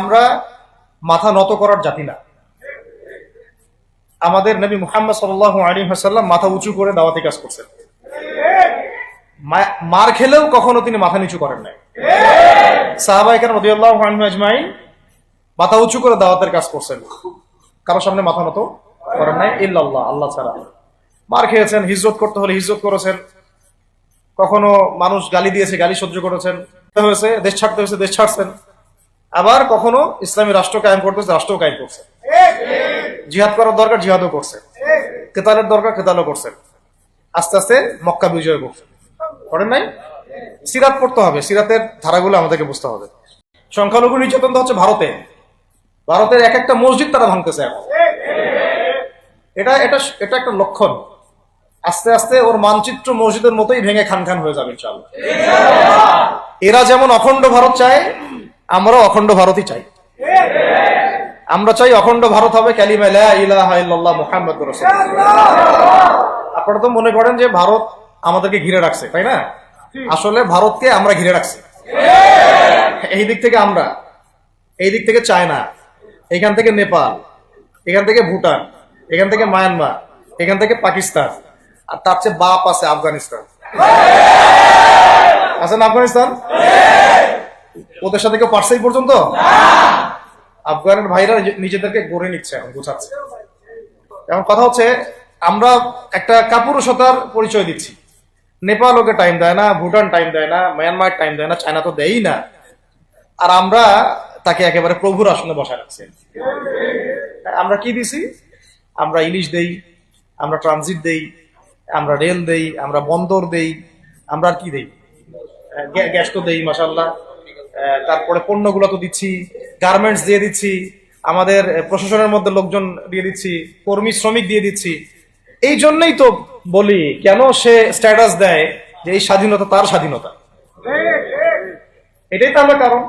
আমরা মাথা নত করার জাতি না। আমাদের নবী মুহাম্মদ সাল্লাল্লাহু আলাইহি ওয়াসাল্লাম মাথা উঁচু করে দাওয়াতি কাজ করছেন। মার খেলেও কখনো তিনি মাথা নিচু করেন নাই। সাহাবায়ে কেরাম রাদিয়াল্লাহু আনহুম আজমাইন মাথা উঁচু করে দাওয়াতের কাজ করছেন, কারো সামনে মাথা নত করেন নাই ইল্লাল্লাহ, আল্লাহ ছাড়া। মার খেয়েছেন, হিজরত করতে হলে হিজরত করেছেন, কখনো মানুষ গালি দিয়েছে, গালি সহ্য করেছেন, হয়েছে দেশ ছাড়তে হয়েছে, দেশ ছাড়ছেন। আবার কখনো ইসলামী রাষ্ট্র কায়েম করতে হয়েছে, রাষ্ট্র কায়েম করছে। জিহাদ করার দরকার, জিহাদও করছে। কেতালের দরকার, কেতালও করছেন। আস্তে আস্তে মক্কা বিজয় করছেন, করেন নাই? সিরাত পড়তে হবে, সিরাতের ধারাগুলো আমাদেরকে বুঝতে হবে। সংখ্যালঘু নির্যাতন তো হচ্ছে ভারতে, ভারতের এক একটা মসজিদ তারা ভাঙতেছে এখন। এটা এটা এটা একটা লক্ষণ। আস্তে আস্তে ওর মানচিত্র মসজিদের মতোই ভেঙে খান খান হয়ে যাবে ইনশাআল্লাহ। এরা যেমন অখণ্ড ভারত চায়, আমরাও অখণ্ড ভারতই চাই। আমরা চাই অখণ্ড ভারত হবে কালিমা লা ইলাহা ইল্লাল্লাহ মুহাম্মাদুর রাসূলুল্লাহ। আপনারা তো মনে করেন যে ভারত আমাদেরকে ঘিরে রাখছে, তাই না? আসলে ভারতকে আমরা ঘিরে রাখছি। এই দিক থেকে আমরা, এই দিক থেকে চায়না, এখান থেকে নেপাল, এখান থেকে ভুটান, এখান থেকে মায়ানমার, এখান থেকে পাকিস্তান, আর তার চেয়ে বাপ আছে আফগানিস্তান। আছেন আফগানিস্তান? ওদের সাথে কেউ পারছে এই পর্যন্ত? আফগানের ভাইরা নিজেদেরকে গড়ে নিচ্ছে, এখন গোছাচ্ছে। এখন কথা হচ্ছে, আমরা একটা কাপুরুষতার পরিচয় দিচ্ছি। নেপাল ওকে টাইম দেয় না, ভুটান টাইম দেয় না, মায়ানমার টাইম দেয় না, চায়না তো দেয়ই না, আর আমরা তাকে একেবারে প্রভুর আসনে বসায় রাখছি। আমরা কি দিছি? আমরা ইলিশ দেই, আমরা ট্রানজিট দেই, আমরা রেল দেই, আমরা বন্দর দেই, আমরা আর কি দেই? গ্যাস তো দেই মাশাআল্লাহ। তারপরে পণ্যগুলো তো দিচ্ছি, গার্মেন্টস দিয়ে দিচ্ছি, আমাদের প্রশাসনের মধ্যে লোকজন দিয়ে দিচ্ছি, কর্মী শ্রমিক দিয়ে দিচ্ছি। এই জন্যই তো বলি, কেন সে স্ট্যাটাস দেয় যে এই স্বাধীনতা তার স্বাধীনতা। এটাই তো আমরা কারণ।